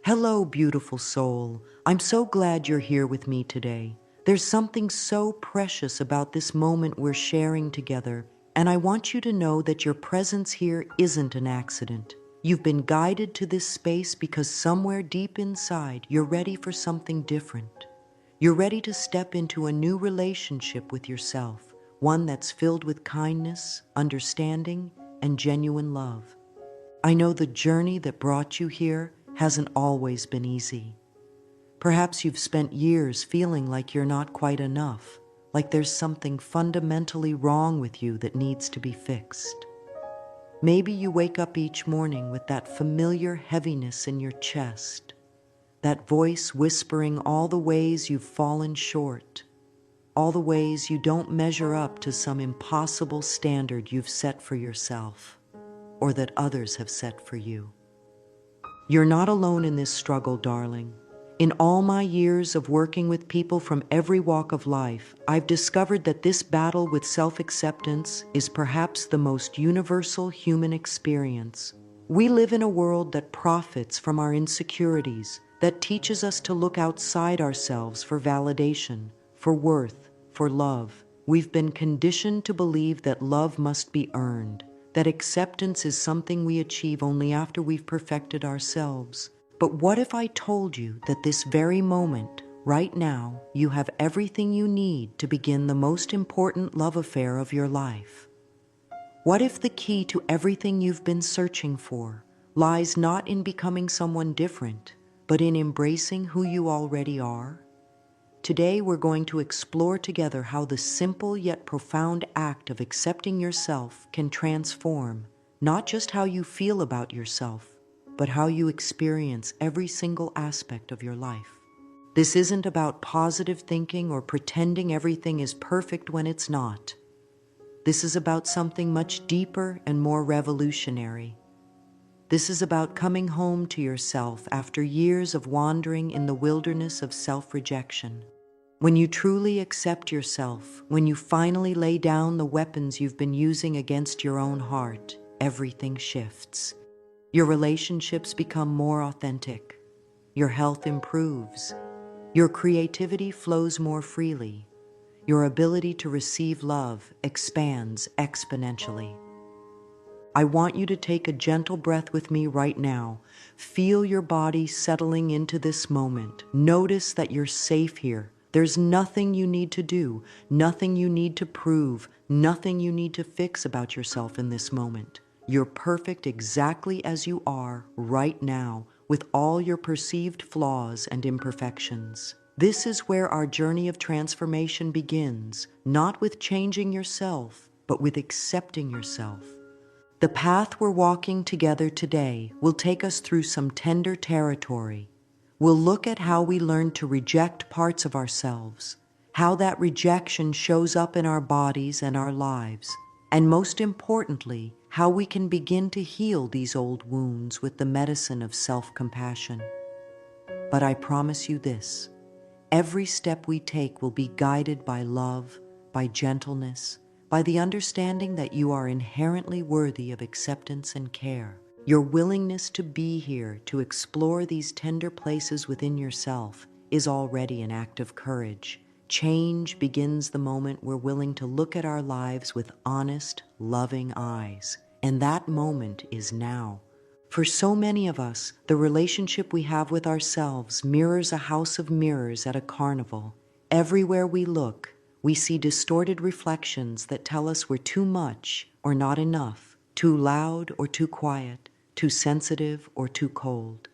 Hello, beautiful soul. I'm so glad you're here with me today. There's something so precious about this moment we're sharing together, and I want you to know that your presence here isn't an accident. You've been guided to this space because somewhere deep inside, you're ready for something different. You're ready to step into a new relationship with yourself, one that's filled with kindness, understanding, and genuine love. I know the journey that brought you here hasn't always been easy. Perhaps you've spent years feeling like you're not quite enough, like there's something fundamentally wrong with you that needs to be fixed. Maybe you wake up each morning with that familiar heaviness in your chest, that voice whispering all the ways you've fallen short, all the ways you don't measure up to some impossible standard you've set for yourself, or that others have set for you. You're not alone in this struggle, darling. In all my years of working with people from every walk of life, I've discovered that this battle with self-acceptance is perhaps the most universal human experience. We live in a world that profits from our insecurities, that teaches us to look outside ourselves for validation, for worth, for love. We've been conditioned to believe that love must be earned, that acceptance is something we achieve only after we've perfected ourselves. But what if I told you that this very moment, right now, you have everything you need to begin the most important love affair of your life? What if the key to everything you've been searching for lies not in becoming someone different, but in embracing who you already are? Today, we're going to explore together how the simple yet profound act of accepting yourself can transform not just how you feel about yourself, but how you experience every single aspect of your life. This isn't about positive thinking or pretending everything is perfect when it's not. This is about something much deeper and more revolutionary. This is about coming home to yourself after years of wandering in the wilderness of self-rejection. When you truly accept yourself, when you finally lay down the weapons you've been using against your own heart, everything shifts. Your relationships become more authentic. Your health improves. Your creativity flows more freely. Your ability to receive love expands exponentially. I want you to take a gentle breath with me right now. Feel your body settling into this moment. Notice that you're safe here. There's nothing you need to do, nothing you need to prove, nothing you need to fix about yourself in this moment. You're perfect exactly as you are right now, with all your perceived flaws and imperfections. This is where our journey of transformation begins, not with changing yourself, but with accepting yourself. The path we're walking together today will take us through some tender territory. We'll look at how we learn to reject parts of ourselves, how that rejection shows up in our bodies and our lives, and most importantly, how we can begin to heal these old wounds with the medicine of self-compassion. But I promise you this, every step we take will be guided by love, by gentleness, by the understanding that you are inherently worthy of acceptance and care. Your willingness to be here, to explore these tender places within yourself, is already an act of courage. Change begins the moment we're willing to look at our lives with honest, loving eyes. And that moment is now. For so many of us, the relationship we have with ourselves mirrors a house of mirrors at a carnival. Everywhere we look, we see distorted reflections that tell us we're too much or not enough, too loud or too quiet, too sensitive or too cold.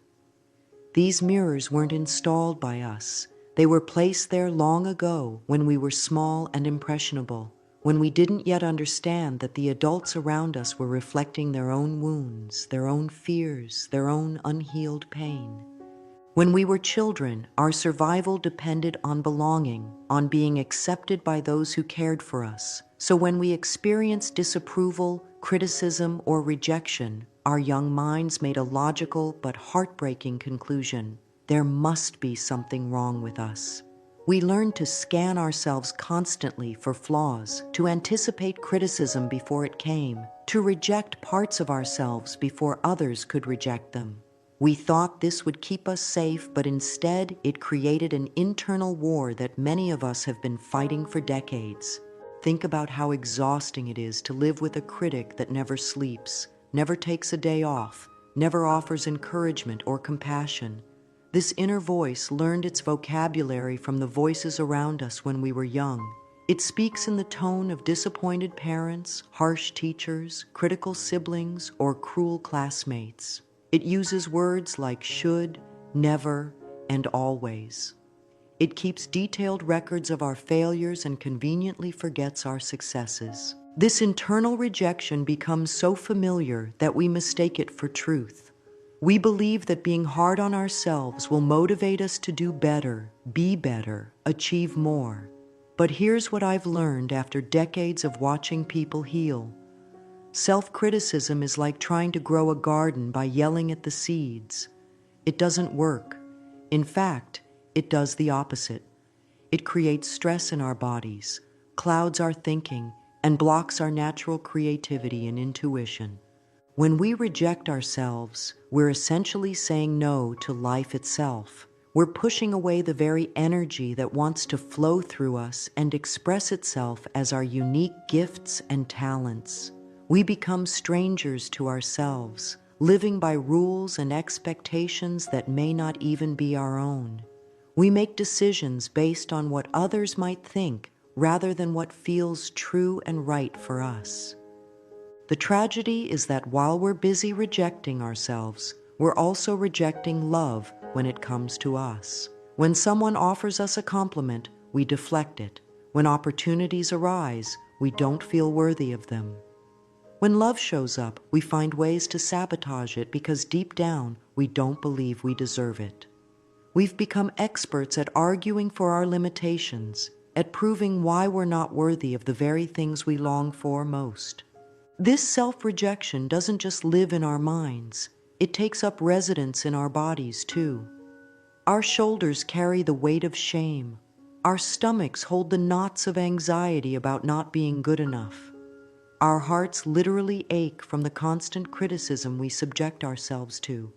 These mirrors weren't installed by us. They were placed there long ago when we were small and impressionable, when we didn't yet understand that the adults around us were reflecting their own wounds, their own fears, their own unhealed pain. When we were children, our survival depended on belonging, on being accepted by those who cared for us. So when we experienced disapproval, criticism, or rejection, our young minds made a logical but heartbreaking conclusion: there must be something wrong with us. We learned to scan ourselves constantly for flaws, to anticipate criticism before it came, to reject parts of ourselves before others could reject them. We thought this would keep us safe, but instead it created an internal war that many of us have been fighting for decades. Think about how exhausting it is to live with a critic that never sleeps, never takes a day off, never offers encouragement or compassion. This inner voice learned its vocabulary from the voices around us when we were young. It speaks in the tone of disappointed parents, harsh teachers, critical siblings, or cruel classmates. It uses words like should, never, and always. It keeps detailed records of our failures and conveniently forgets our successes. This internal rejection becomes so familiar that we mistake it for truth. We believe that being hard on ourselves will motivate us to do better, be better, achieve more. But here's what I've learned after decades of watching people heal. Self-criticism is like trying to grow a garden by yelling at the seeds. It doesn't work. In fact, it does the opposite. It creates stress in our bodies, clouds our thinking, and blocks our natural creativity and intuition. When we reject ourselves, we're essentially saying no to life itself. We're pushing away the very energy that wants to flow through us and express itself as our unique gifts and talents. We become strangers to ourselves, living by rules and expectations that may not even be our own. We make decisions based on what others might think rather than what feels true and right for us. The tragedy is that while we're busy rejecting ourselves, we're also rejecting love when it comes to us. When someone offers us a compliment, we deflect it. When opportunities arise, we don't feel worthy of them. When love shows up, we find ways to sabotage it because deep down, we don't believe we deserve it. We've become experts at arguing for our limitations, at proving why we're not worthy of the very things we long for most. This self-rejection doesn't just live in our minds, it takes up residence in our bodies too. Our shoulders carry the weight of shame. Our stomachs hold the knots of anxiety about not being good enough. Our hearts literally ache from the constant criticism we subject ourselves to.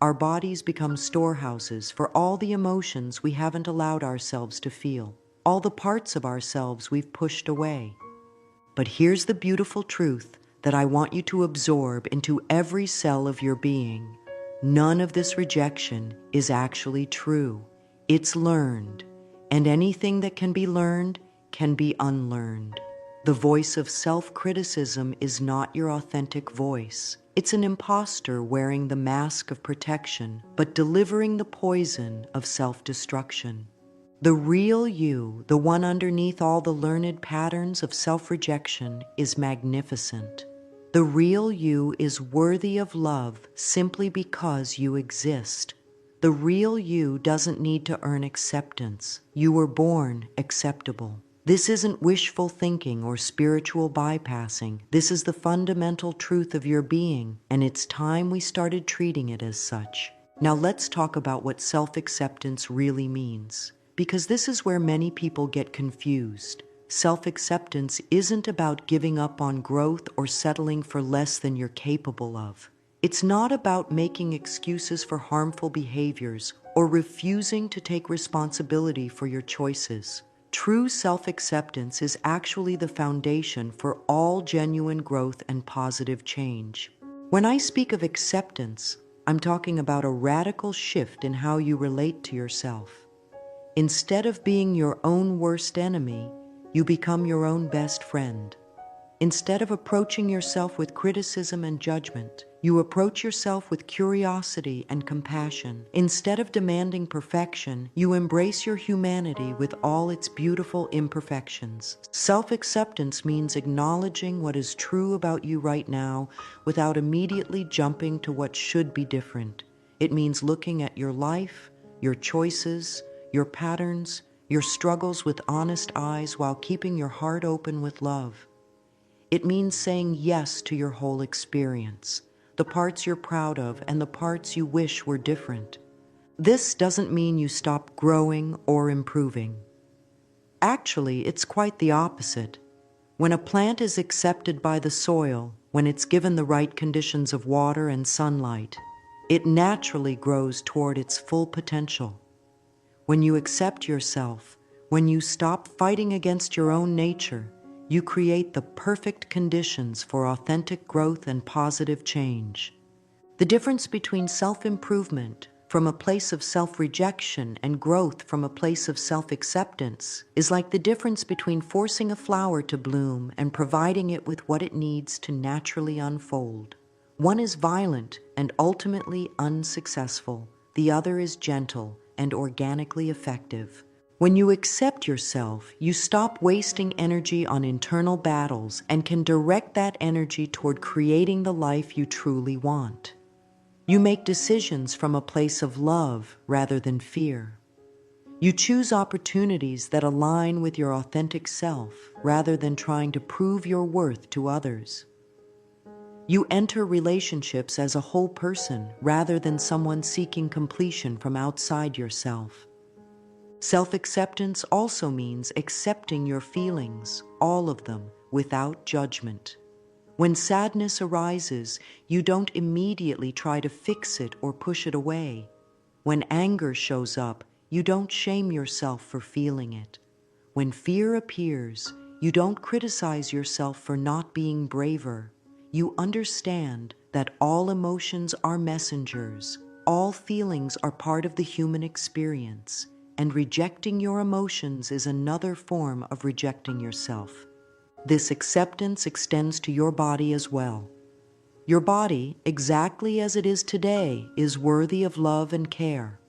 Our bodies become storehouses for all the emotions we haven't allowed ourselves to feel, all the parts of ourselves we've pushed away. But here's the beautiful truth that I want you to absorb into every cell of your being. None of this rejection is actually true. It's learned, and anything that can be learned can be unlearned. The voice of self-criticism is not your authentic voice. It's an imposter wearing the mask of protection, but delivering the poison of self-destruction. The real you, the one underneath all the learned patterns of self-rejection, is magnificent. The real you is worthy of love simply because you exist. The real you doesn't need to earn acceptance. You were born acceptable. This isn't wishful thinking or spiritual bypassing. This is the fundamental truth of your being, and it's time we started treating it as such. Now let's talk about what self-acceptance really means, because this is where many people get confused. Self-acceptance isn't about giving up on growth or settling for less than you're capable of. It's not about making excuses for harmful behaviors or refusing to take responsibility for your choices. True self-acceptance is actually the foundation for all genuine growth and positive change. When I speak of acceptance, I'm talking about a radical shift in how you relate to yourself. Instead of being your own worst enemy, you become your own best friend. Instead of approaching yourself with criticism and judgment, you approach yourself with curiosity and compassion. Instead of demanding perfection, you embrace your humanity with all its beautiful imperfections. Self-acceptance means acknowledging what is true about you right now without immediately jumping to what should be different. It means looking at your life, your choices, your patterns, your struggles with honest eyes while keeping your heart open with love. It means saying yes to your whole experience, the parts you're proud of and the parts you wish were different. This doesn't mean you stop growing or improving. Actually, it's quite the opposite. When a plant is accepted by the soil, when it's given the right conditions of water and sunlight, it naturally grows toward its full potential. When you accept yourself, when you stop fighting against your own nature, you create the perfect conditions for authentic growth and positive change. The difference between self-improvement from a place of self-rejection and growth from a place of self-acceptance is like the difference between forcing a flower to bloom and providing it with what it needs to naturally unfold. One is violent and ultimately unsuccessful. The other is gentle and organically effective. When you accept yourself, you stop wasting energy on internal battles and can direct that energy toward creating the life you truly want. You make decisions from a place of love rather than fear. You choose opportunities that align with your authentic self rather than trying to prove your worth to others. You enter relationships as a whole person rather than someone seeking completion from outside yourself. Self-acceptance also means accepting your feelings, all of them, without judgment. When sadness arises, you don't immediately try to fix it or push it away. When anger shows up, you don't shame yourself for feeling it. When fear appears, you don't criticize yourself for not being braver. You understand that all emotions are messengers, all feelings are part of the human experience, and rejecting your emotions is another form of rejecting yourself. This acceptance extends to your body as well. Your body, exactly as it is today, is worthy of love and care.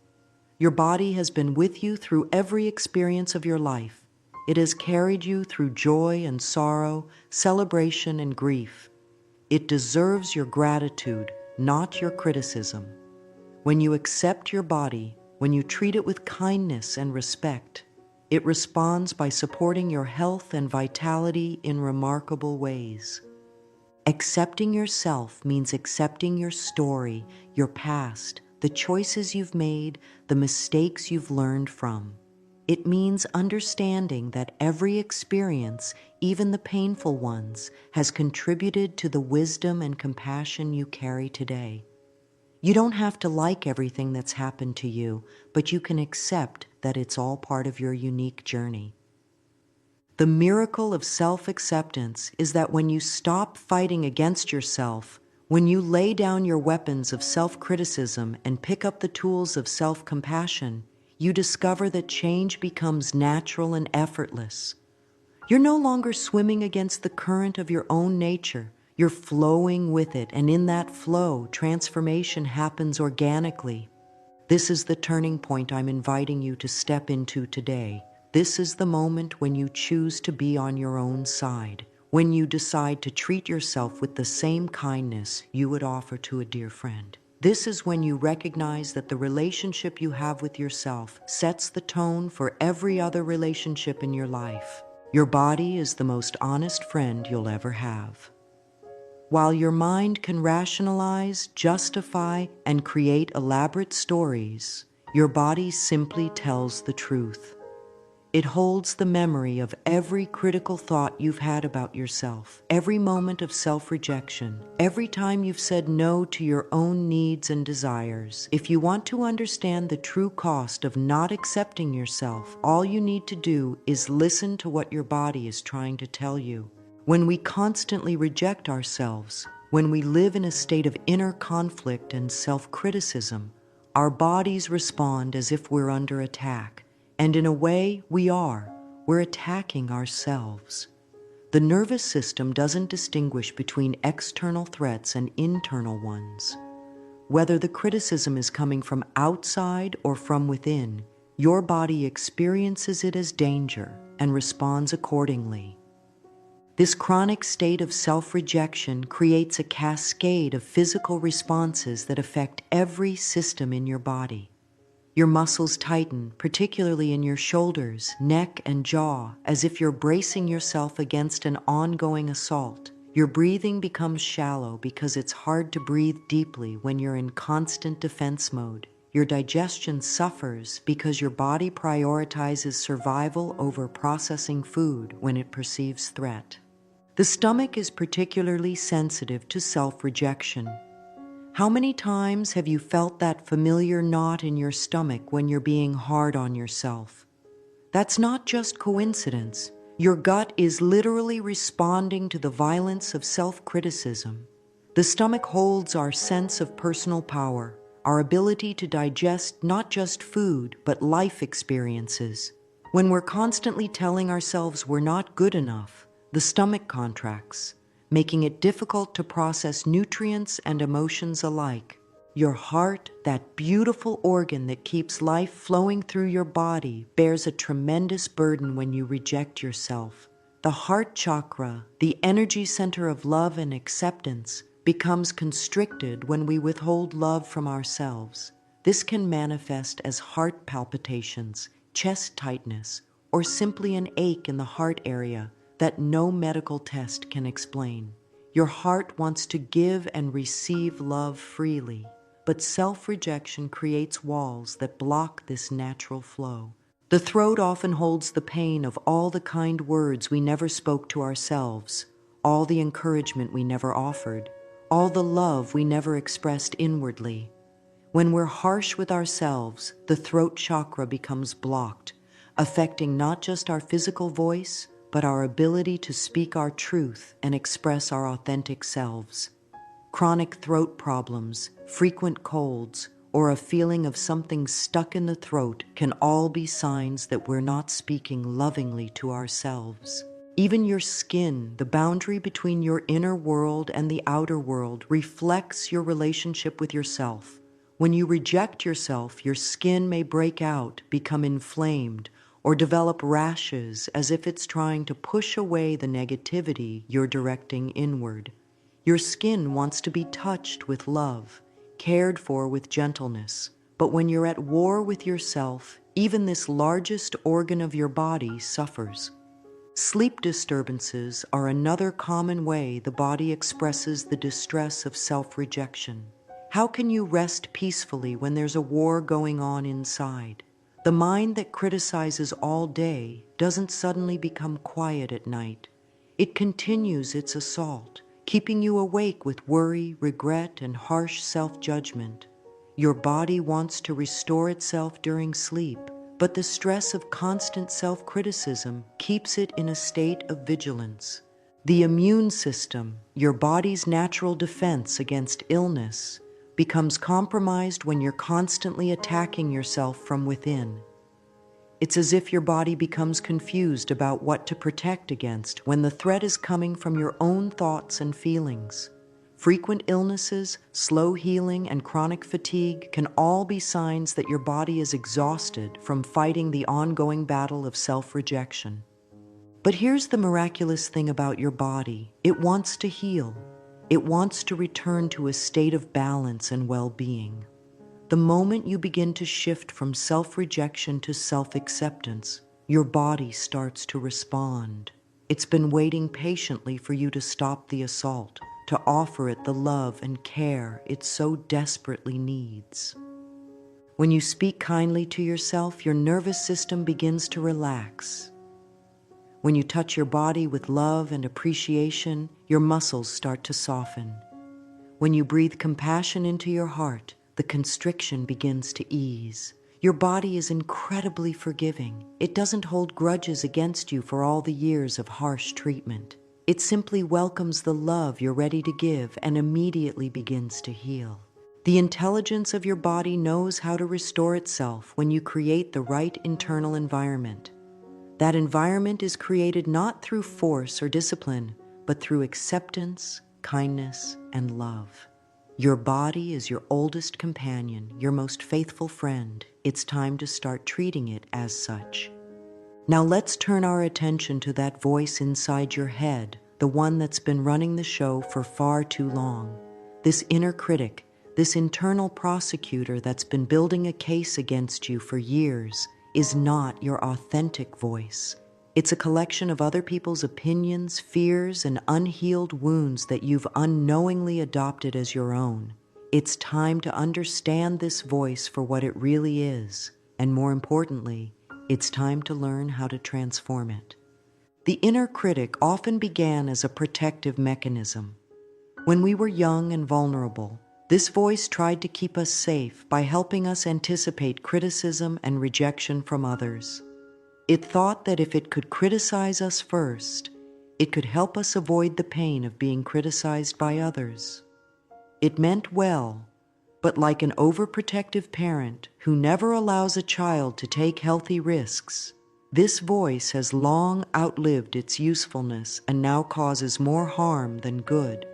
Your body has been with you through every experience of your life. It has carried you through joy and sorrow, celebration and grief. It deserves your gratitude, not your criticism. When you accept your body, when you treat it with kindness and respect, it responds by supporting your health and vitality in remarkable ways. Accepting yourself means accepting your story, your past, the choices you've made, the mistakes you've learned from. It means understanding that every experience, even the painful ones, has contributed to the wisdom and compassion you carry today. You don't have to like everything that's happened to you, but you can accept that it's all part of your unique journey. The miracle of self-acceptance is that when you stop fighting against yourself, when you lay down your weapons of self-criticism and pick up the tools of self-compassion, you discover that change becomes natural and effortless. You're no longer swimming against the current of your own nature. You're flowing with it, and in that flow, transformation happens organically. This is the turning point I'm inviting you to step into today. This is the moment when you choose to be on your own side, when you decide to treat yourself with the same kindness you would offer to a dear friend. This is when you recognize that the relationship you have with yourself sets the tone for every other relationship in your life. Your body is the most honest friend you'll ever have. While your mind can rationalize, justify, and create elaborate stories, your body simply tells the truth. It holds the memory of every critical thought you've had about yourself, every moment of self-rejection, every time you've said no to your own needs and desires. If you want to understand the true cost of not accepting yourself, all you need to do is listen to what your body is trying to tell you. When we constantly reject ourselves, when we live in a state of inner conflict and self-criticism, our bodies respond as if we're under attack. And in a way, we are. We're attacking ourselves. The nervous system doesn't distinguish between external threats and internal ones. Whether the criticism is coming from outside or from within, your body experiences it as danger and responds accordingly. This chronic state of self-rejection creates a cascade of physical responses that affect every system in your body. Your muscles tighten, particularly in your shoulders, neck, and jaw, as if you're bracing yourself against an ongoing assault. Your breathing becomes shallow because it's hard to breathe deeply when you're in constant defense mode. Your digestion suffers because your body prioritizes survival over processing food when it perceives threat. The stomach is particularly sensitive to self-rejection. How many times have you felt that familiar knot in your stomach when you're being hard on yourself? That's not just coincidence. Your gut is literally responding to the violence of self-criticism. The stomach holds our sense of personal power, our ability to digest not just food, but life experiences. When we're constantly telling ourselves we're not good enough, the stomach contracts, making it difficult to process nutrients and emotions alike. Your heart, that beautiful organ that keeps life flowing through your body, bears a tremendous burden when you reject yourself. The heart chakra, the energy center of love and acceptance, becomes constricted when we withhold love from ourselves. This can manifest as heart palpitations, chest tightness, or simply an ache in the heart area that no medical test can explain. Your heart wants to give and receive love freely, but self-rejection creates walls that block this natural flow. The throat often holds the pain of all the kind words we never spoke to ourselves, all the encouragement we never offered, all the love we never expressed inwardly. When we're harsh with ourselves, the throat chakra becomes blocked, affecting not just our physical voice, but our ability to speak our truth and express our authentic selves. Chronic throat problems, frequent colds, or a feeling of something stuck in the throat can all be signs that we're not speaking lovingly to ourselves. Even your skin, the boundary between your inner world and the outer world, reflects your relationship with yourself. When you reject yourself, your skin may break out, become inflamed, or develop rashes as if it's trying to push away the negativity you're directing inward. Your skin wants to be touched with love, cared for with gentleness, but when you're at war with yourself, even this largest organ of your body suffers. Sleep disturbances are another common way the body expresses the distress of self-rejection. How can you rest peacefully when there's a war going on inside? The mind that criticizes all day doesn't suddenly become quiet at night. It continues its assault, keeping you awake with worry, regret, and harsh self-judgment. Your body wants to restore itself during sleep, but the stress of constant self-criticism keeps it in a state of vigilance. The immune system, your body's natural defense against illness, becomes compromised when you're constantly attacking yourself from within. It's as if your body becomes confused about what to protect against when the threat is coming from your own thoughts and feelings. Frequent illnesses, slow healing, and chronic fatigue can all be signs that your body is exhausted from fighting the ongoing battle of self-rejection. But here's the miraculous thing about your body. It wants to heal. It wants to return to a state of balance and well-being. The moment you begin to shift from self-rejection to self-acceptance, your body starts to respond. It's been waiting patiently for you to stop the assault, to offer it the love and care it so desperately needs. When you speak kindly to yourself, your nervous system begins to relax. When you touch your body with love and appreciation, your muscles start to soften. When you breathe compassion into your heart, the constriction begins to ease. Your body is incredibly forgiving. It doesn't hold grudges against you for all the years of harsh treatment. It simply welcomes the love you're ready to give and immediately begins to heal. The intelligence of your body knows how to restore itself when you create the right internal environment. That environment is created not through force or discipline, but through acceptance, kindness, and love. Your body is your oldest companion, your most faithful friend. It's time to start treating it as such. Now let's turn our attention to that voice inside your head, the one that's been running the show for far too long. This inner critic, this internal prosecutor that's been building a case against you for years, is not your authentic voice. It's a collection of other people's opinions, fears, and unhealed wounds that you've unknowingly adopted as your own. It's time to understand this voice for what it really is, and more importantly, it's time to learn how to transform it. The inner critic often began as a protective mechanism. When we were young and vulnerable, This voice tried to keep us safe by helping us anticipate criticism and rejection from others. It thought that if it could criticize us first, it could help us avoid the pain of being criticized by others. It meant well, but like an overprotective parent who never allows a child to take healthy risks, this voice has long outlived its usefulness and now causes more harm than good.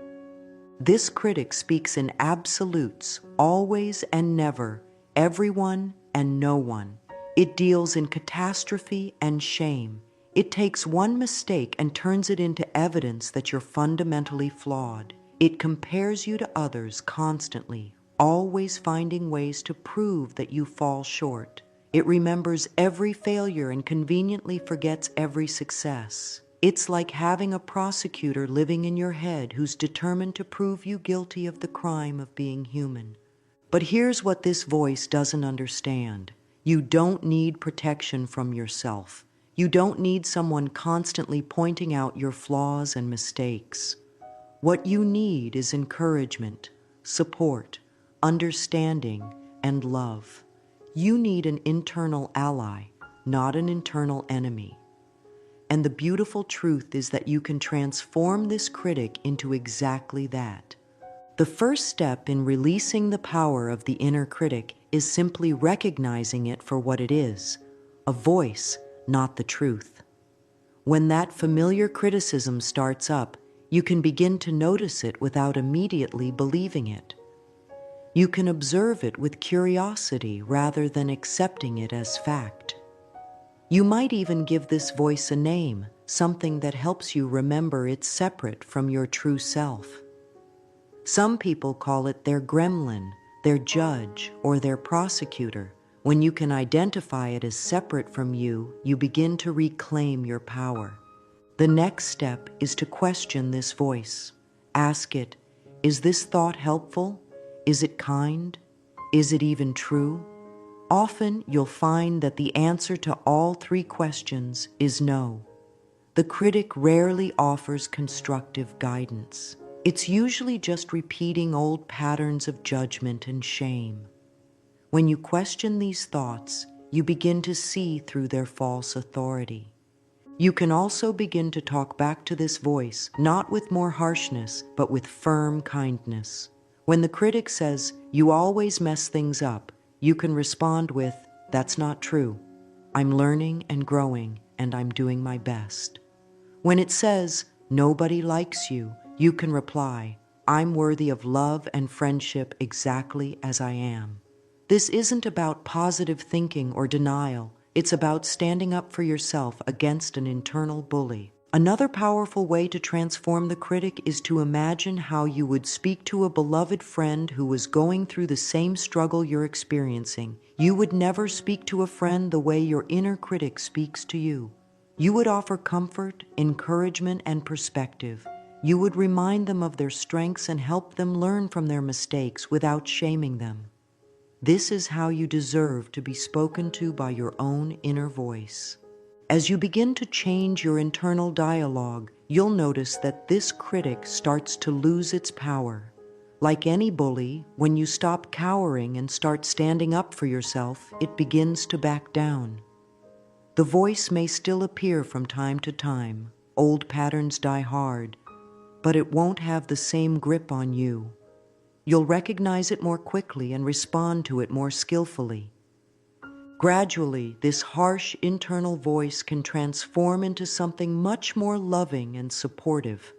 This critic speaks in absolutes, always and never, everyone and no one. It deals in catastrophe and shame. It takes one mistake and turns it into evidence that you're fundamentally flawed. It compares you to others constantly, always finding ways to prove that you fall short. It remembers every failure and conveniently forgets every success. It's like having a prosecutor living in your head who's determined to prove you guilty of the crime of being human. But here's what this voice doesn't understand. You don't need protection from yourself. You don't need someone constantly pointing out your flaws and mistakes. What you need is encouragement, support, understanding, and love. You need an internal ally, not an internal enemy. And the beautiful truth is that you can transform this critic into exactly that. The first step in releasing the power of the inner critic is simply recognizing it for what it is, a voice, not the truth. When that familiar criticism starts up, you can begin to notice it without immediately believing it. You can observe it with curiosity rather than accepting it as fact. You might even give this voice a name, something that helps you remember it's separate from your true self. Some people call it their gremlin, their judge, or their prosecutor. When you can identify it as separate from you, you begin to reclaim your power. The next step is to question this voice. Ask it, is this thought helpful? Is it kind? Is it even true? Often you'll find that the answer to all three questions is no. The critic rarely offers constructive guidance. It's usually just repeating old patterns of judgment and shame. When you question these thoughts, you begin to see through their false authority. You can also begin to talk back to this voice, not with more harshness, but with firm kindness. When the critic says, "You always mess things up," you can respond with, "That's not true. I'm learning and growing, and I'm doing my best." When it says, "Nobody likes you," you can reply, "I'm worthy of love and friendship exactly as I am." This isn't about positive thinking or denial. It's about standing up for yourself against an internal bully. Another powerful way to transform the critic is to imagine how you would speak to a beloved friend who was going through the same struggle you're experiencing. You would never speak to a friend the way your inner critic speaks to you. You would offer comfort, encouragement, and perspective. You would remind them of their strengths and help them learn from their mistakes without shaming them. This is how you deserve to be spoken to by your own inner voice. As you begin to change your internal dialogue, you'll notice that this critic starts to lose its power. Like any bully, when you stop cowering and start standing up for yourself, it begins to back down. The voice may still appear from time to time. Old patterns die hard, but it won't have the same grip on you. You'll recognize it more quickly and respond to it more skillfully. Gradually, this harsh internal voice can transform into something much more loving and supportive.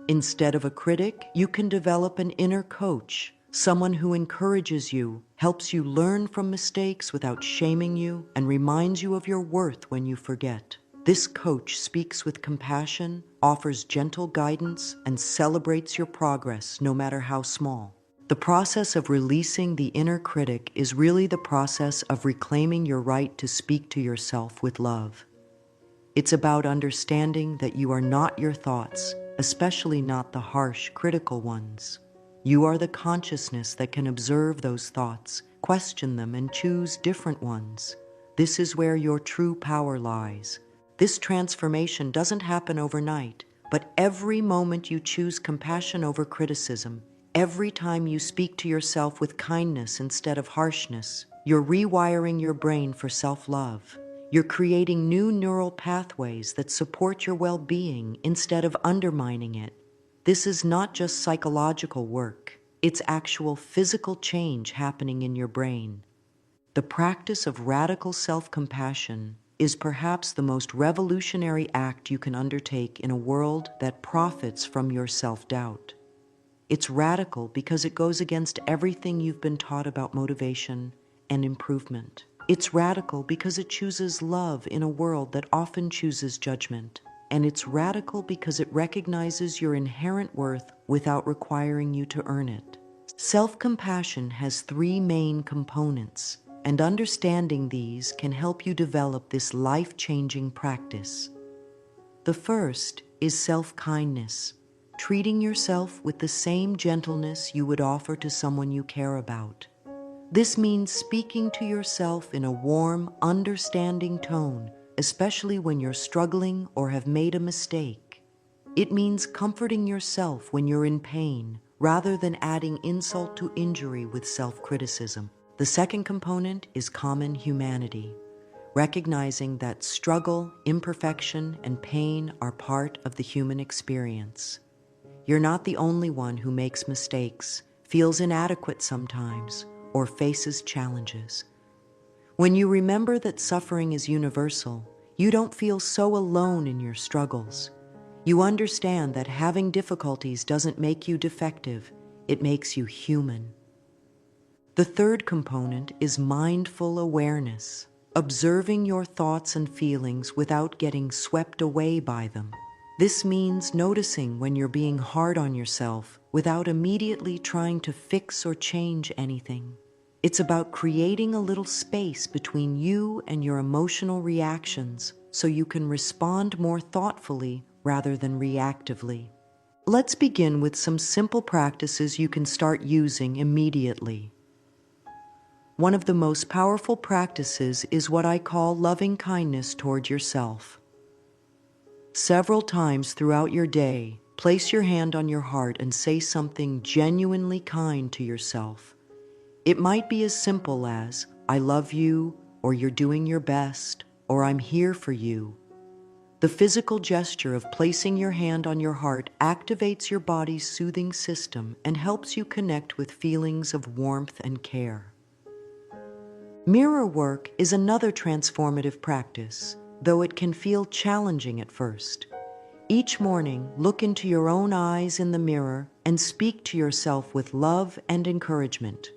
Instead of a critic, you can develop an inner coach, someone who encourages you, helps you learn from mistakes without shaming you, and reminds you of your worth when you forget. This coach speaks with compassion, offers gentle guidance, and celebrates your progress, no matter how small. The process of releasing the inner critic is really the process of reclaiming your right to speak to yourself with love. It's about understanding that you are not your thoughts, especially not the harsh, critical ones. You are the consciousness that can observe those thoughts, question them, and choose different ones. This is where your true power lies. This transformation doesn't happen overnight, but every moment you choose compassion over criticism, Every time you speak to yourself with kindness instead of harshness, you're rewiring your brain for self-love. You're creating new neural pathways that support your well-being instead of undermining it. This is not just psychological work. It's actual physical change happening in your brain. The practice of radical self-compassion is perhaps the most revolutionary act you can undertake in a world that profits from your self-doubt. It's radical because it goes against everything you've been taught about motivation and improvement. It's radical because it chooses love in a world that often chooses judgment. And it's radical because it recognizes your inherent worth without requiring you to earn it. Self-compassion has three main components, and understanding these can help you develop this life-changing practice. The first is self-kindness, treating yourself with the same gentleness you would offer to someone you care about. This means speaking to yourself in a warm, understanding tone, especially when you're struggling or have made a mistake. It means comforting yourself when you're in pain, rather than adding insult to injury with self-criticism. The second component is common humanity, recognizing that struggle, imperfection, and pain are part of the human experience. You're not the only one who makes mistakes, feels inadequate sometimes, or faces challenges. When you remember that suffering is universal, you don't feel so alone in your struggles. You understand that having difficulties doesn't make you defective, it makes you human. The third component is mindful awareness, observing your thoughts and feelings without getting swept away by them. This means noticing when you're being hard on yourself without immediately trying to fix or change anything. It's about creating a little space between you and your emotional reactions so you can respond more thoughtfully rather than reactively. Let's begin with some simple practices you can start using immediately. One of the most powerful practices is what I call loving kindness toward yourself. Several times throughout your day, place your hand on your heart and say something genuinely kind to yourself. It might be as simple as, "I love you," or "You're doing your best," or "I'm here for you." The physical gesture of placing your hand on your heart activates your body's soothing system and helps you connect with feelings of warmth and care. Mirror work is another transformative practice, though it can feel challenging at first. Each morning, look into your own eyes in the mirror and speak to yourself with love and encouragement.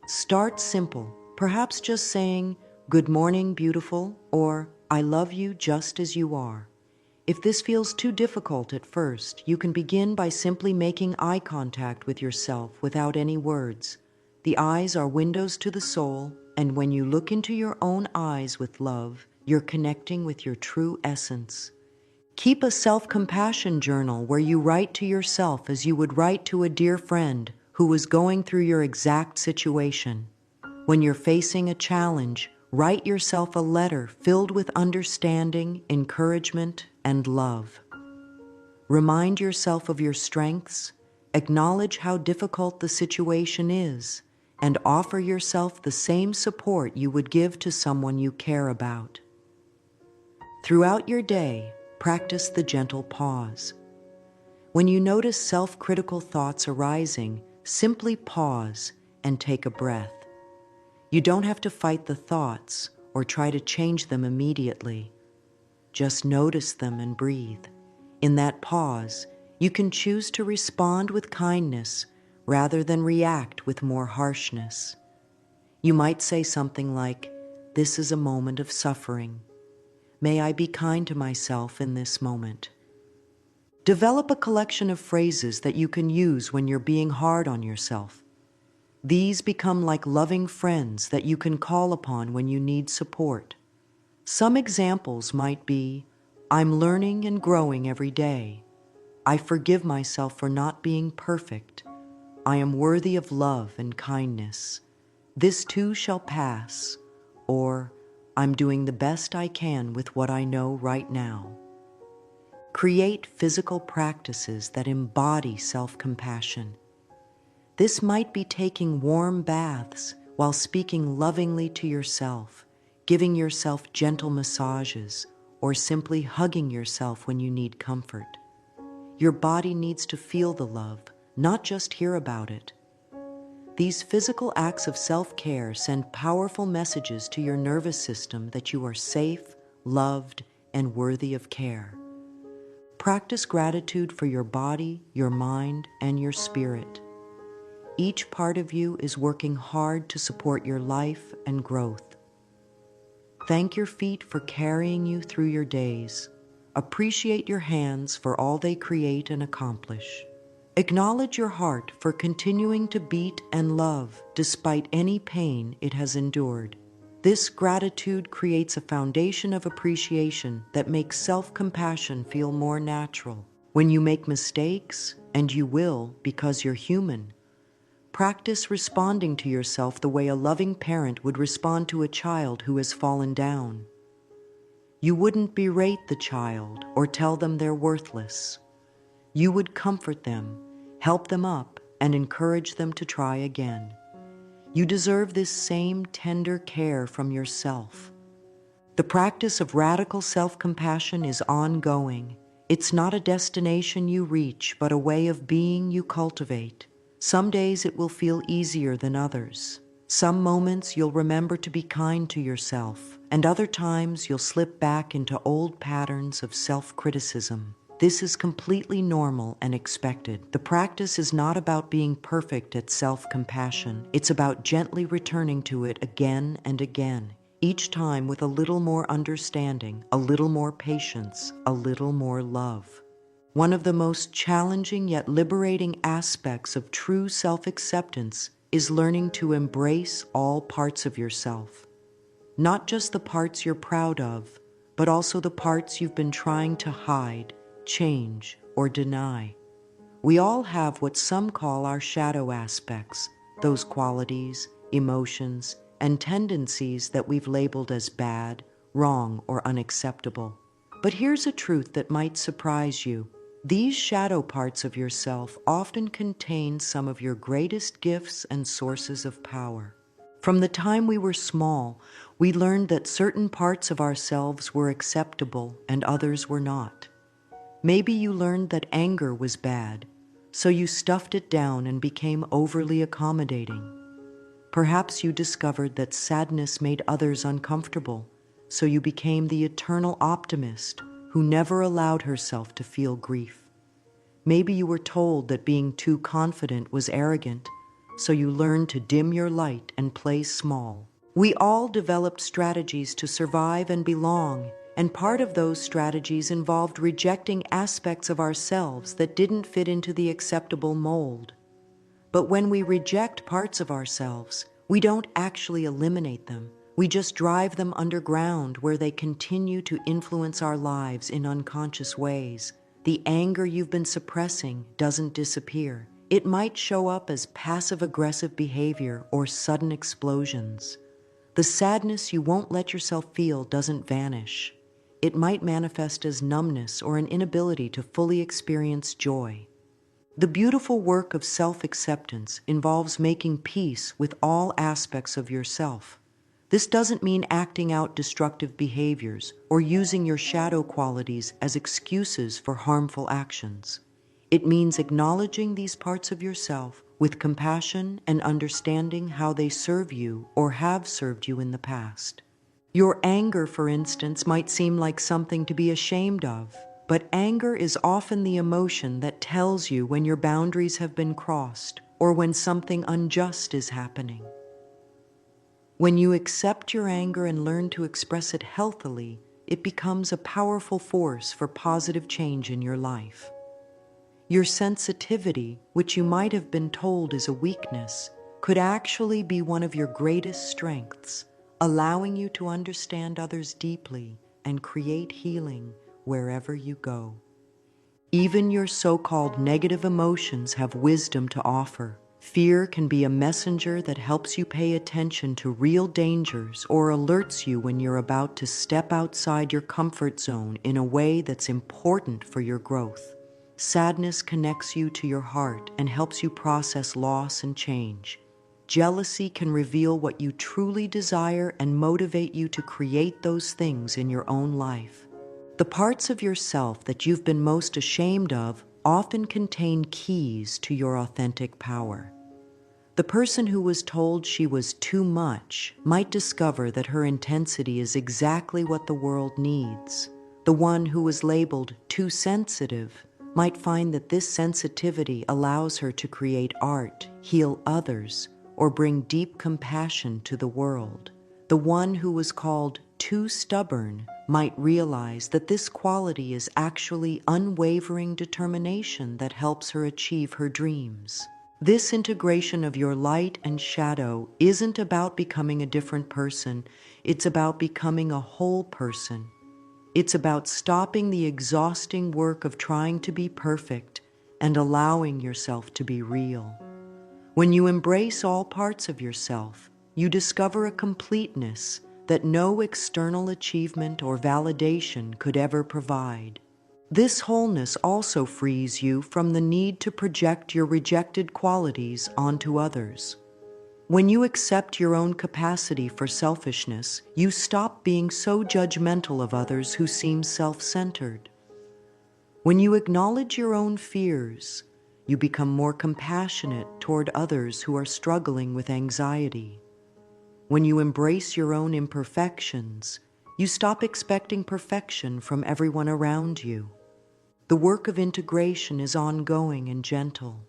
Start simple, perhaps just saying, "Good morning, beautiful," or "I love you just as you are." If this feels too difficult at first, you can begin by simply making eye contact with yourself without any words. The eyes are windows to the soul, and when you look into your own eyes with love, you're connecting with your true essence. Keep a self-compassion journal where you write to yourself as you would write to a dear friend who was going through your exact situation. When you're facing a challenge, write yourself a letter filled with understanding, encouragement, and love. Remind yourself of your strengths, acknowledge how difficult the situation is, and offer yourself the same support you would give to someone you care about. Throughout your day, practice the gentle pause. When you notice self-critical thoughts arising, simply pause and take a breath. You don't have to fight the thoughts or try to change them immediately. Just notice them and breathe. In that pause, you can choose to respond with kindness rather than react with more harshness. You might say something like, "This is a moment of suffering. May I be kind to myself in this moment." Develop a collection of phrases that you can use when you're being hard on yourself. These become like loving friends that you can call upon when you need support. Some examples might be, "I'm learning and growing every day. I forgive myself for not being perfect. I am worthy of love and kindness. This too shall pass." Or, "I'm doing the best I can with what I know right now." Create physical practices that embody self-compassion. This might be taking warm baths while speaking lovingly to yourself, giving yourself gentle massages, or simply hugging yourself when you need comfort. Your body needs to feel the love, not just hear about it. These physical acts of self-care send powerful messages to your nervous system that you are safe, loved, and worthy of care. Practice gratitude for your body, your mind, and your spirit. Each part of you is working hard to support your life and growth. Thank your feet for carrying you through your days. Appreciate your hands for all they create and accomplish. Acknowledge your heart for continuing to beat and love despite any pain it has endured. This gratitude creates a foundation of appreciation that makes self-compassion feel more natural. When you make mistakes, and you will because you're human, practice responding to yourself the way a loving parent would respond to a child who has fallen down. You wouldn't berate the child or tell them they're worthless. You would comfort them, help them up, and encourage them to try again. You deserve this same tender care from yourself. The practice of radical self-compassion is ongoing. It's not a destination you reach, but a way of being you cultivate. Some days it will feel easier than others. Some moments you'll remember to be kind to yourself, and other times you'll slip back into old patterns of self-criticism. This is completely normal and expected. The practice is not about being perfect at self-compassion. It's about gently returning to it again and again, each time with a little more understanding, a little more patience, a little more love. One of the most challenging yet liberating aspects of true self-acceptance is learning to embrace all parts of yourself. Not just the parts you're proud of, but also the parts you've been trying to hide, change, or deny. We all have what some call our shadow aspects, those qualities, emotions, and tendencies that we've labeled as bad, wrong, or unacceptable. But here's a truth that might surprise you. These shadow parts of yourself often contain some of your greatest gifts and sources of power. From the time we were small, we learned that certain parts of ourselves were acceptable and others were not. Maybe you learned that anger was bad, so you stuffed it down and became overly accommodating. Perhaps you discovered that sadness made others uncomfortable, so you became the eternal optimist who never allowed herself to feel grief. Maybe you were told that being too confident was arrogant, so you learned to dim your light and play small. We all developed strategies to survive and belong, and part of those strategies involved rejecting aspects of ourselves that didn't fit into the acceptable mold. But when we reject parts of ourselves, we don't actually eliminate them. We just drive them underground where they continue to influence our lives in unconscious ways. The anger you've been suppressing doesn't disappear. It might show up as passive-aggressive behavior or sudden explosions. The sadness you won't let yourself feel doesn't vanish. It might manifest as numbness or an inability to fully experience joy. The beautiful work of self-acceptance involves making peace with all aspects of yourself. This doesn't mean acting out destructive behaviors or using your shadow qualities as excuses for harmful actions. It means acknowledging these parts of yourself with compassion and understanding how they serve you or have served you in the past. Your anger, for instance, might seem like something to be ashamed of, but anger is often the emotion that tells you when your boundaries have been crossed or when something unjust is happening. When you accept your anger and learn to express it healthily, it becomes a powerful force for positive change in your life. Your sensitivity, which you might have been told is a weakness, could actually be one of your greatest strengths, allowing you to understand others deeply and create healing wherever you go. Even your so-called negative emotions have wisdom to offer. Fear can be a messenger that helps you pay attention to real dangers or alerts you when you're about to step outside your comfort zone in a way that's important for your growth. Sadness connects you to your heart and helps you process loss and change. Jealousy can reveal what you truly desire and motivate you to create those things in your own life. The parts of yourself that you've been most ashamed of often contain keys to your authentic power. The person who was told she was too much might discover that her intensity is exactly what the world needs. The one who was labeled too sensitive might find that this sensitivity allows her to create art, heal others, or bring deep compassion to the world. The one who was called too stubborn might realize that this quality is actually unwavering determination that helps her achieve her dreams. This integration of your light and shadow isn't about becoming a different person, it's about becoming a whole person. It's about stopping the exhausting work of trying to be perfect and allowing yourself to be real. When you embrace all parts of yourself, you discover a completeness that no external achievement or validation could ever provide. This wholeness also frees you from the need to project your rejected qualities onto others. When you accept your own capacity for selfishness, you stop being so judgmental of others who seem self-centered. When you acknowledge your own fears, you become more compassionate toward others who are struggling with anxiety. When you embrace your own imperfections, you stop expecting perfection from everyone around you. The work of integration is ongoing and gentle.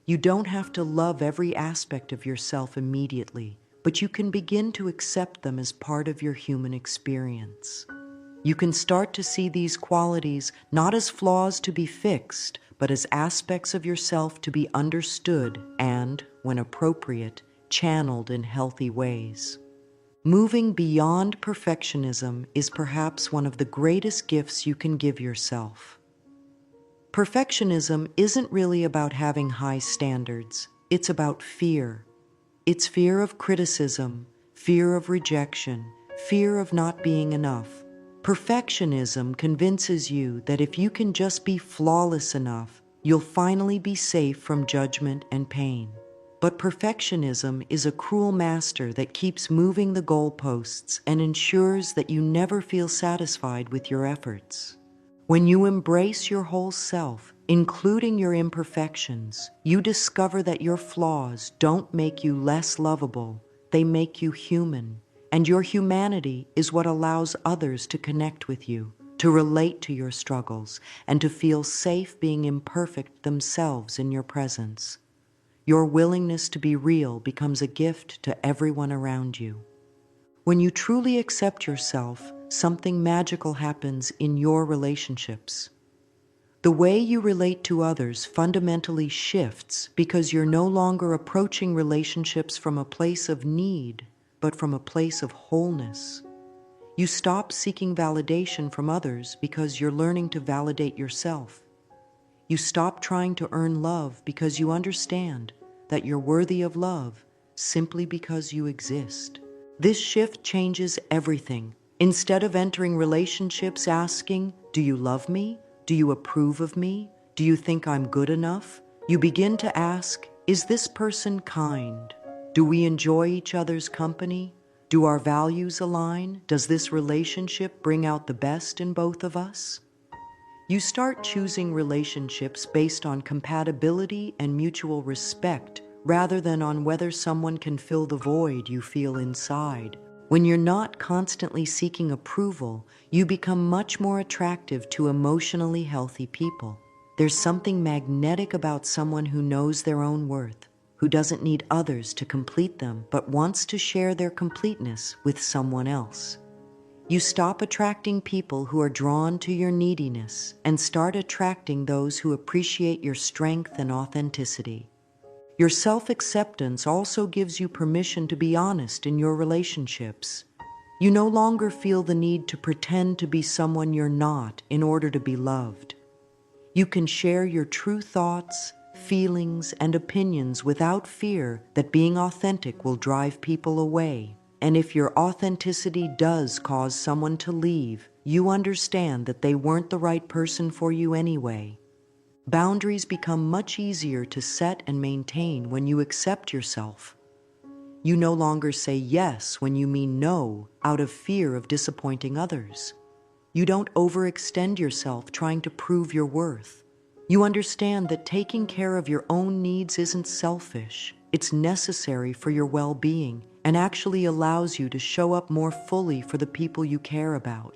You don't have to love every aspect of yourself immediately, but you can begin to accept them as part of your human experience. You can start to see these qualities not as flaws to be fixed, but as aspects of yourself to be understood and, when appropriate, channeled in healthy ways. Moving beyond perfectionism is perhaps one of the greatest gifts you can give yourself. Perfectionism isn't really about having high standards. It's about fear. It's fear of criticism, fear of rejection, fear of not being enough. Perfectionism convinces you that if you can just be flawless enough, you'll finally be safe from judgment and pain. But perfectionism is a cruel master that keeps moving the goalposts and ensures that you never feel satisfied with your efforts. When you embrace your whole self, including your imperfections, you discover that your flaws don't make you less lovable, they make you human. And your humanity is what allows others to connect with you, to relate to your struggles, and to feel safe being imperfect themselves in your presence. Your willingness to be real becomes a gift to everyone around you. When you truly accept yourself, something magical happens in your relationships. The way you relate to others fundamentally shifts because you're no longer approaching relationships from a place of need, but from a place of wholeness. You stop seeking validation from others because you're learning to validate yourself. You stop trying to earn love because you understand that you're worthy of love simply because you exist. This shift changes everything. Instead of entering relationships asking, "Do you love me? Do you approve of me? Do you think I'm good enough?" you begin to ask, "Is this person kind? Do we enjoy each other's company? Do our values align? Does this relationship bring out the best in both of us?" You start choosing relationships based on compatibility and mutual respect rather than on whether someone can fill the void you feel inside. When you're not constantly seeking approval, you become much more attractive to emotionally healthy people. There's something magnetic about someone who knows their own worth, who doesn't need others to complete them, but wants to share their completeness with someone else. You stop attracting people who are drawn to your neediness and start attracting those who appreciate your strength and authenticity. Your self-acceptance also gives you permission to be honest in your relationships. You no longer feel the need to pretend to be someone you're not in order to be loved. You can share your true thoughts, feelings, and opinions without fear that being authentic will drive people away. And if your authenticity does cause someone to leave, you understand that they weren't the right person for you anyway. Boundaries become much easier to set and maintain when you accept yourself. You no longer say yes when you mean no out of fear of disappointing others. You don't overextend yourself trying to prove your worth. You understand that taking care of your own needs isn't selfish. It's necessary for your well-being and actually allows you to show up more fully for the people you care about.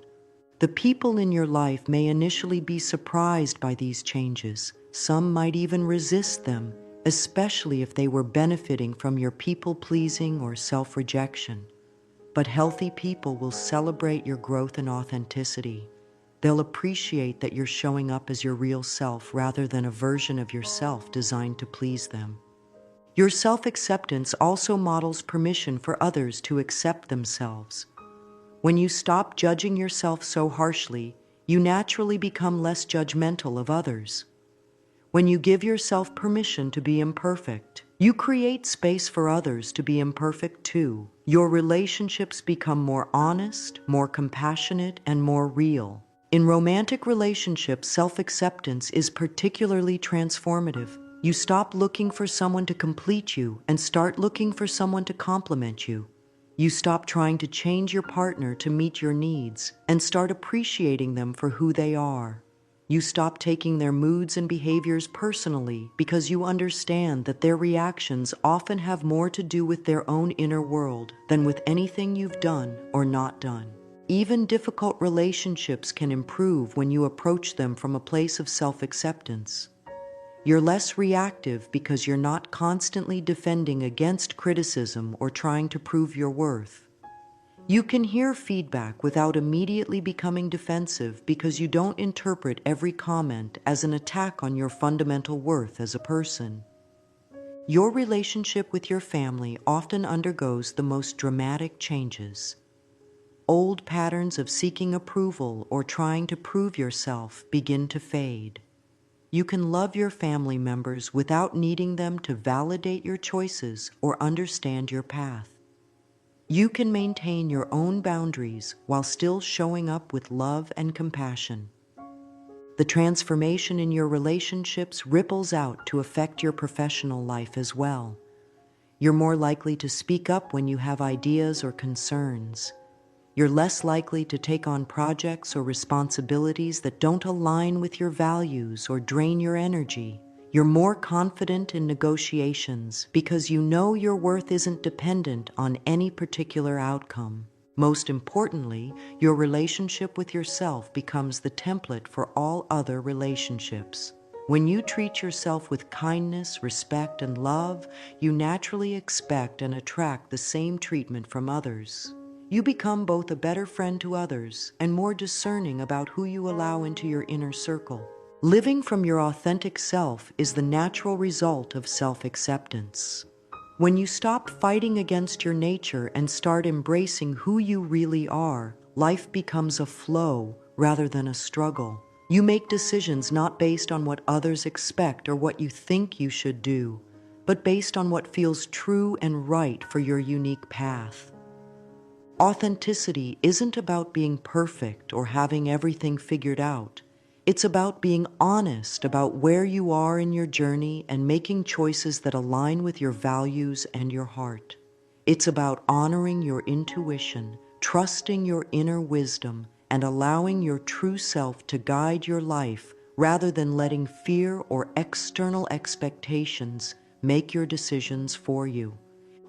The people in your life may initially be surprised by these changes. Some might even resist them, especially if they were benefiting from your people-pleasing or self-rejection. But healthy people will celebrate your growth and authenticity. They'll appreciate that you're showing up as your real self rather than a version of yourself designed to please them. Your self-acceptance also models permission for others to accept themselves. When you stop judging yourself so harshly, you naturally become less judgmental of others. When you give yourself permission to be imperfect, you create space for others to be imperfect too. Your relationships become more honest, more compassionate, and more real. In romantic relationships, self-acceptance is particularly transformative. You stop looking for someone to complete you and start looking for someone to complement you. You stop trying to change your partner to meet your needs and start appreciating them for who they are. You stop taking their moods and behaviors personally because you understand that their reactions often have more to do with their own inner world than with anything you've done or not done. Even difficult relationships can improve when you approach them from a place of self-acceptance. You're less reactive because you're not constantly defending against criticism or trying to prove your worth. You can hear feedback without immediately becoming defensive because you don't interpret every comment as an attack on your fundamental worth as a person. Your relationship with your family often undergoes the most dramatic changes. Old patterns of seeking approval or trying to prove yourself begin to fade. You can love your family members without needing them to validate your choices or understand your path. You can maintain your own boundaries while still showing up with love and compassion. The transformation in your relationships ripples out to affect your professional life as well. You're more likely to speak up when you have ideas or concerns. You're less likely to take on projects or responsibilities that don't align with your values or drain your energy. You're more confident in negotiations because you know your worth isn't dependent on any particular outcome. Most importantly, your relationship with yourself becomes the template for all other relationships. When you treat yourself with kindness, respect, and love, you naturally expect and attract the same treatment from others. You become both a better friend to others and more discerning about who you allow into your inner circle. Living from your authentic self is the natural result of self-acceptance. When you stop fighting against your nature and start embracing who you really are, life becomes a flow rather than a struggle. You make decisions not based on what others expect or what you think you should do, but based on what feels true and right for your unique path. Authenticity isn't about being perfect or having everything figured out. It's about being honest about where you are in your journey and making choices that align with your values and your heart. It's about honoring your intuition, trusting your inner wisdom, and allowing your true self to guide your life rather than letting fear or external expectations make your decisions for you.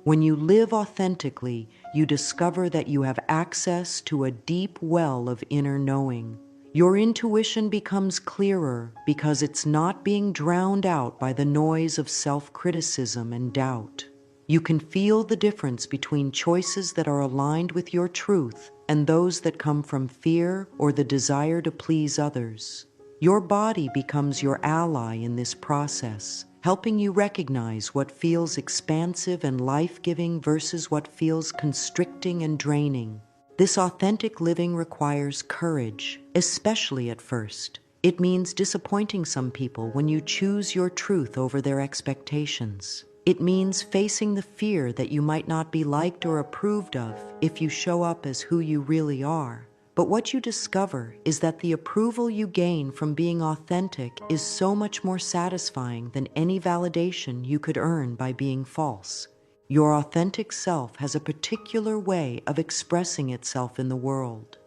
When you live authentically, you discover that you have access to a deep well of inner knowing. Your intuition becomes clearer because it's not being drowned out by the noise of self-criticism and doubt. You can feel the difference between choices that are aligned with your truth and those that come from fear or the desire to please others. Your body becomes your ally in this process, helping you recognize what feels expansive and life-giving versus what feels constricting and draining. This authentic living requires courage, especially at first. It means disappointing some people when you choose your truth over their expectations. It means facing the fear that you might not be liked or approved of if you show up as who you really are. But what you discover is that the approval you gain from being authentic is so much more satisfying than any validation you could earn by being false. Your authentic self has a particular way of expressing itself in the world.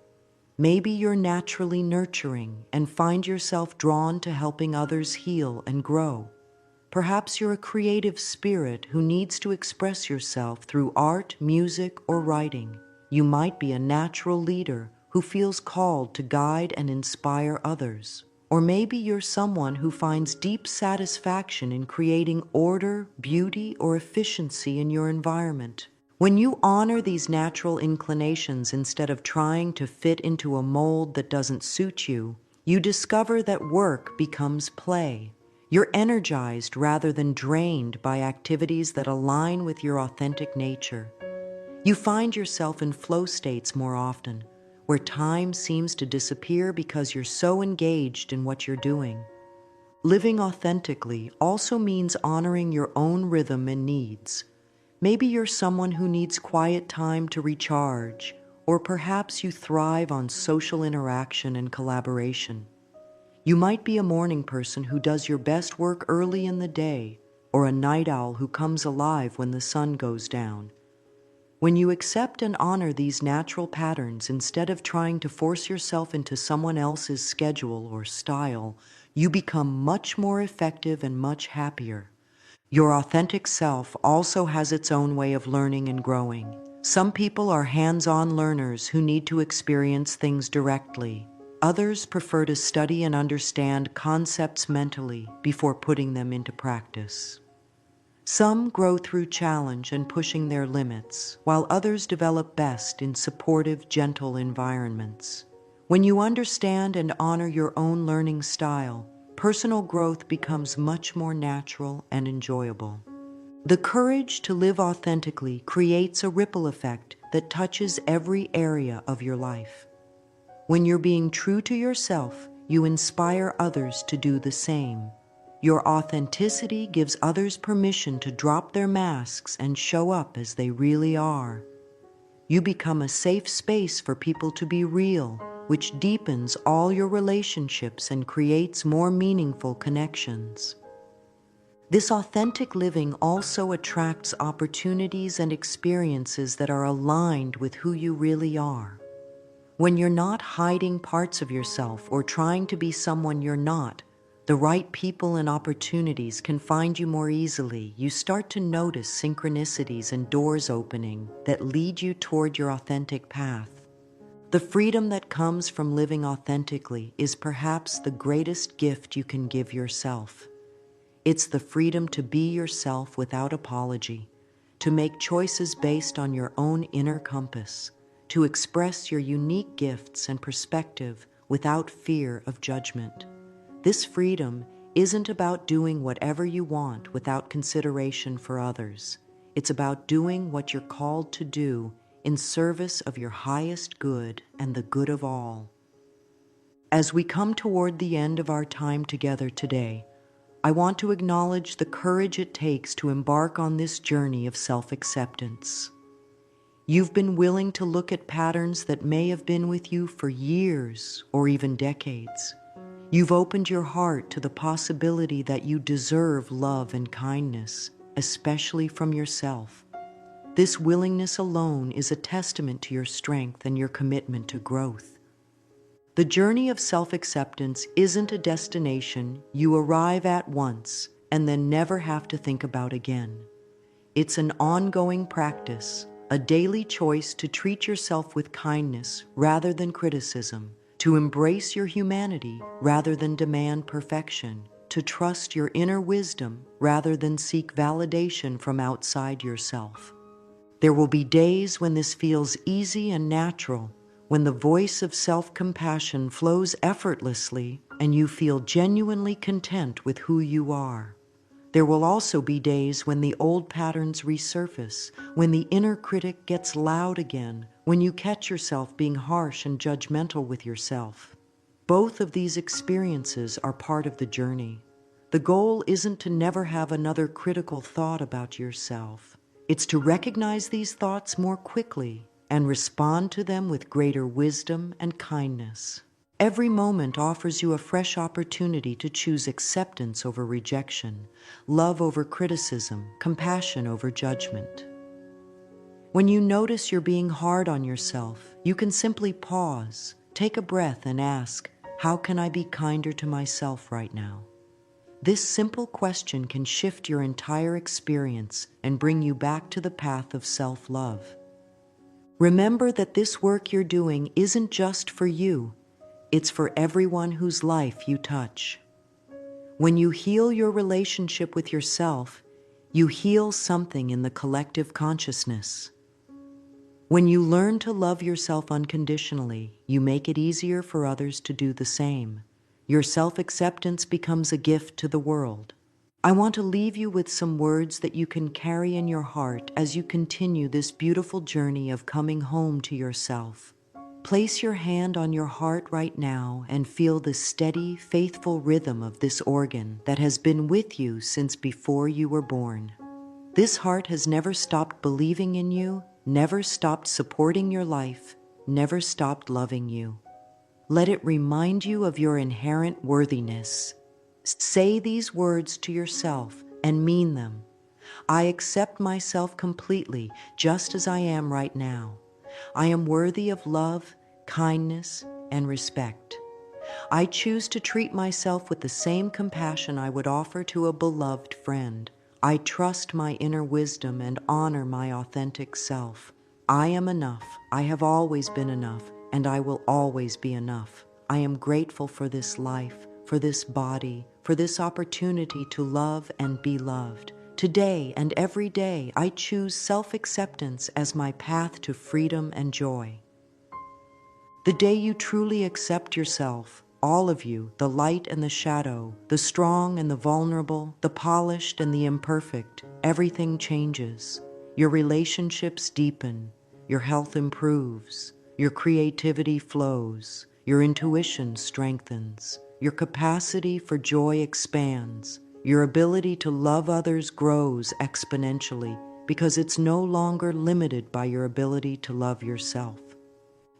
Maybe you're naturally nurturing and find yourself drawn to helping others heal and grow. Perhaps you're a creative spirit who needs to express yourself through art, music, or writing. You might be a natural leader who feels called to guide and inspire others. Or maybe you're someone who finds deep satisfaction in creating order, beauty, or efficiency in your environment. When you honor these natural inclinations instead of trying to fit into a mold that doesn't suit you, you discover that work becomes play. You're energized rather than drained by activities that align with your authentic nature. You find yourself in flow states more often, where time seems to disappear because you're so engaged in what you're doing. Living authentically also means honoring your own rhythm and needs. Maybe you're someone who needs quiet time to recharge, or perhaps you thrive on social interaction and collaboration. You might be a morning person who does your best work early in the day, or a night owl who comes alive when the sun goes down. When you accept and honor these natural patterns instead of trying to force yourself into someone else's schedule or style, you become much more effective and much happier. Your authentic self also has its own way of learning and growing. Some people are hands-on learners who need to experience things directly. Others prefer to study and understand concepts mentally before putting them into practice. Some grow through challenge and pushing their limits, while others develop best in supportive, gentle environments. When you understand and honor your own learning style, personal growth becomes much more natural and enjoyable. The courage to live authentically creates a ripple effect that touches every area of your life. When you're being true to yourself, you inspire others to do the same. Your authenticity gives others permission to drop their masks and show up as they really are. You become a safe space for people to be real, which deepens all your relationships and creates more meaningful connections. This authentic living also attracts opportunities and experiences that are aligned with who you really are. When you're not hiding parts of yourself or trying to be someone you're not, the right people and opportunities can find you more easily. You start to notice synchronicities and doors opening that lead you toward your authentic path. The freedom that comes from living authentically is perhaps the greatest gift you can give yourself. It's the freedom to be yourself without apology, to make choices based on your own inner compass, to express your unique gifts and perspective without fear of judgment. This freedom isn't about doing whatever you want without consideration for others. It's about doing what you're called to do in service of your highest good and the good of all. As we come toward the end of our time together today, I want to acknowledge the courage it takes to embark on this journey of self-acceptance. You've been willing to look at patterns that may have been with you for years or even decades. You've opened your heart to the possibility that you deserve love and kindness, especially from yourself. This willingness alone is a testament to your strength and your commitment to growth. The journey of self-acceptance isn't a destination you arrive at once and then never have to think about again. It's an ongoing practice, a daily choice to treat yourself with kindness rather than criticism, to embrace your humanity rather than demand perfection, to trust your inner wisdom rather than seek validation from outside yourself. There will be days when this feels easy and natural, when the voice of self-compassion flows effortlessly and you feel genuinely content with who you are. There will also be days when the old patterns resurface, when the inner critic gets loud again, when you catch yourself being harsh and judgmental with yourself. Both of these experiences are part of the journey. The goal isn't to never have another critical thought about yourself. It's to recognize these thoughts more quickly, and respond to them with greater wisdom and kindness. Every moment offers you a fresh opportunity to choose acceptance over rejection, love over criticism, compassion over judgment. When you notice you're being hard on yourself, you can simply pause, take a breath, and ask, "How can I be kinder to myself right now?" This simple question can shift your entire experience and bring you back to the path of self-love. Remember that this work you're doing isn't just for you, it's for everyone whose life you touch. When you heal your relationship with yourself, you heal something in the collective consciousness. When you learn to love yourself unconditionally, you make it easier for others to do the same. Your self-acceptance becomes a gift to the world. I want to leave you with some words that you can carry in your heart as you continue this beautiful journey of coming home to yourself. Place your hand on your heart right now and feel the steady, faithful rhythm of this organ that has been with you since before you were born. This heart has never stopped believing in you, never stopped supporting your life, never stopped loving you. Let it remind you of your inherent worthiness. Say these words to yourself and mean them. I accept myself completely, just as I am right now. I am worthy of love, kindness, and respect. I choose to treat myself with the same compassion I would offer to a beloved friend. I trust my inner wisdom and honor my authentic self. I am enough. I have always been enough, and I will always be enough. I am grateful for this life, for this body, for this opportunity to love and be loved. Today and every day, I choose self-acceptance as my path to freedom and joy. The day you truly accept yourself, all of you, the light and the shadow, the strong and the vulnerable, the polished and the imperfect, everything changes. Your relationships deepen, your health improves, your creativity flows, your intuition strengthens, your capacity for joy expands, your ability to love others grows exponentially because it's no longer limited by your ability to love yourself.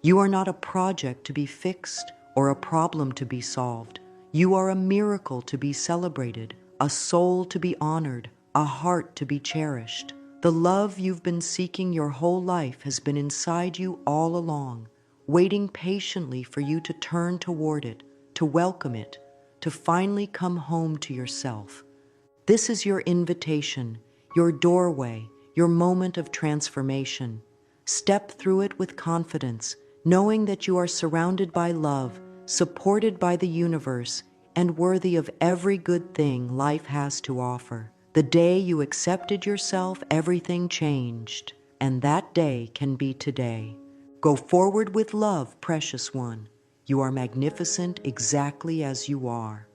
You are not a project to be fixed or a problem to be solved. You are a miracle to be celebrated, a soul to be honored, a heart to be cherished. The love you've been seeking your whole life has been inside you all along, waiting patiently for you to turn toward it, to welcome it, to finally come home to yourself. This is your invitation, your doorway, your moment of transformation. Step through it with confidence, knowing that you are surrounded by love, supported by the universe, and worthy of every good thing life has to offer. The day you accepted yourself, everything changed, and that day can be today. Go forward with love, precious one. You are magnificent exactly as you are.